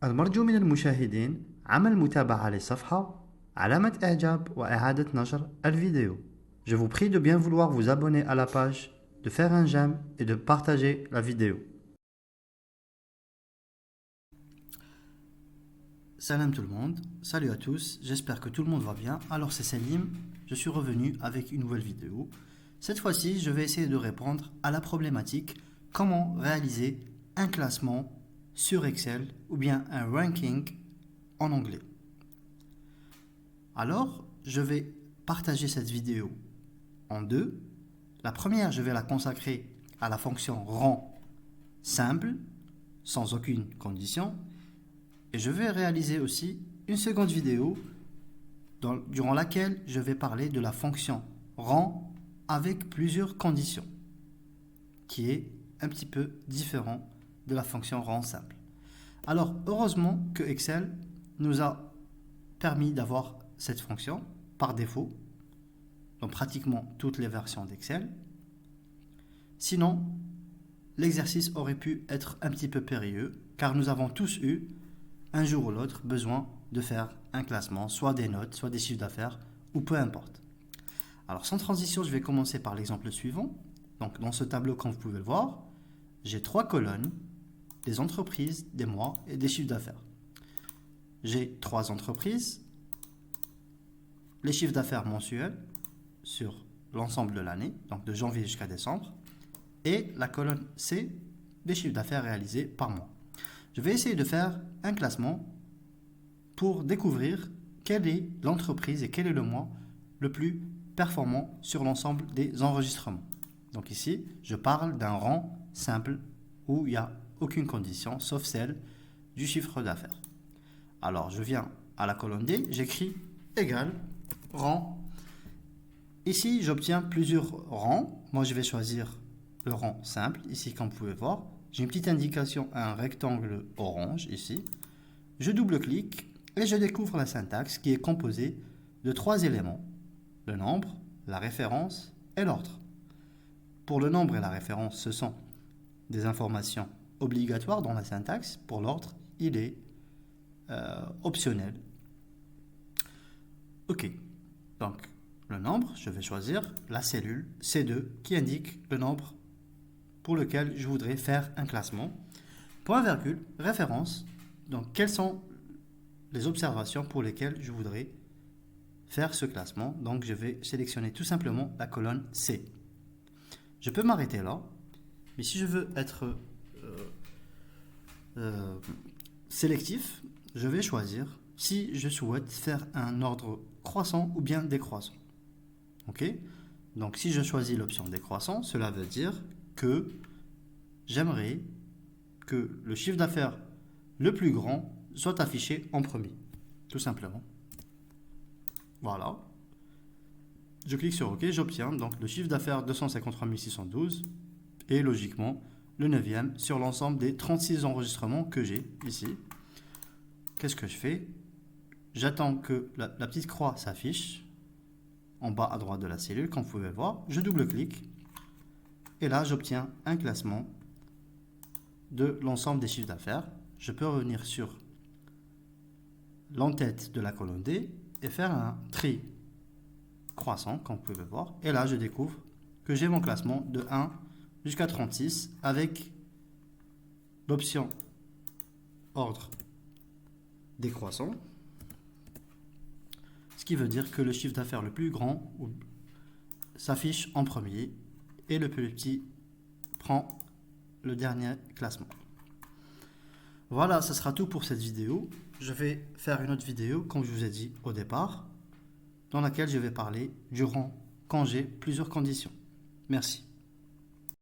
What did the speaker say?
المرجو من المشاهدين عمل متابعة للصفحة، علامة إعجاب وإعادة نشر الفيديو. Je vous prie de bien vouloir vous abonner à la page, de faire un j'aime et de partager la vidéo. Salam tout le monde, salut à tous, j'espère que tout le monde va bien. Alors c'est Salim, je suis revenu avec une nouvelle vidéo. Cette fois-ci, je vais essayer de répondre à la problématique comment réaliser un classement sur Excel ou bien un ranking en anglais. Alors, je vais partager cette vidéo en deux. La première, je vais la consacrer à la fonction rang simple, sans aucune condition. Et je vais réaliser aussi une seconde vidéo durant laquelle je vais parler de la fonction rang avec plusieurs conditions, qui est un petit peu différent de la fonction rang simple. Alors, heureusement que Excel nous a permis d'avoir cette fonction par défaut dans pratiquement toutes les versions d'Excel. Sinon, l'exercice aurait pu être un petit peu périlleux, car nous avons tous eu, un jour ou l'autre, besoin de faire un classement, soit des notes, soit des chiffres d'affaires, ou peu importe. Alors, sans transition, je vais commencer par l'exemple suivant. Donc, dans ce tableau, comme vous pouvez le voir, j'ai 3 colonnes, des entreprises, des mois et des chiffres d'affaires. J'ai 3 entreprises, les chiffres d'affaires mensuels sur l'ensemble de l'année, donc de janvier jusqu'à décembre, et la colonne C, des chiffres d'affaires réalisés par mois. Je vais essayer de faire un classement pour découvrir quelle est l'entreprise et quel est le mois le plus performant sur l'ensemble des enregistrements. Donc ici, je parle d'un rang simple où il n'y a aucune condition, sauf celle du chiffre d'affaires. Alors, je viens à la colonne D, j'écris égal rang. Ici, j'obtiens plusieurs rangs. Moi, je vais choisir le rang simple. Ici, comme vous pouvez voir, j'ai une petite indication, un rectangle orange ici. Je double-clique et je découvre la syntaxe qui est composée de 3 éléments. Le nombre, la référence et l'ordre. Pour le nombre et la référence, ce sont des informations obligatoires dans la syntaxe. Pour l'ordre, il est optionnel. Ok, donc le nombre, je vais choisir la cellule C2 qui indique le nombre pour lequel je voudrais faire un classement. Point virgule, référence, donc quelles sont les observations pour lesquelles je voudrais faire ce classement. Donc je vais sélectionner tout simplement la colonne C. Je peux m'arrêter là, mais si je veux être sélectif, je vais choisir si je souhaite faire un ordre croissant ou bien décroissant. Ok? Donc si je choisis l'option décroissant, cela veut dire que j'aimerais que le chiffre d'affaires le plus grand soit affiché en premier, tout simplement. Voilà. Je clique sur OK, j'obtiens donc le chiffre d'affaires 253 612 et logiquement le 9e sur l'ensemble des 36 enregistrements que j'ai ici. Qu'est-ce que je fais? J'attends que la petite croix s'affiche en bas à droite de la cellule, comme vous pouvez le voir. Je double-clique et là j'obtiens un classement de l'ensemble des chiffres d'affaires. Je peux revenir sur l'entête de la colonne D et faire un tri croissant, comme vous pouvez le voir. Et là je découvre que j'ai mon classement de 1 jusqu'à 36 avec l'option ordre décroissant. Ce qui veut dire que le chiffre d'affaires le plus grand s'affiche en premier et le plus petit prend le dernier classement. Voilà, ce sera tout pour cette vidéo. Je vais faire une autre vidéo, comme je vous ai dit au départ, dans laquelle je vais parler du rang quand j'ai plusieurs conditions. Merci.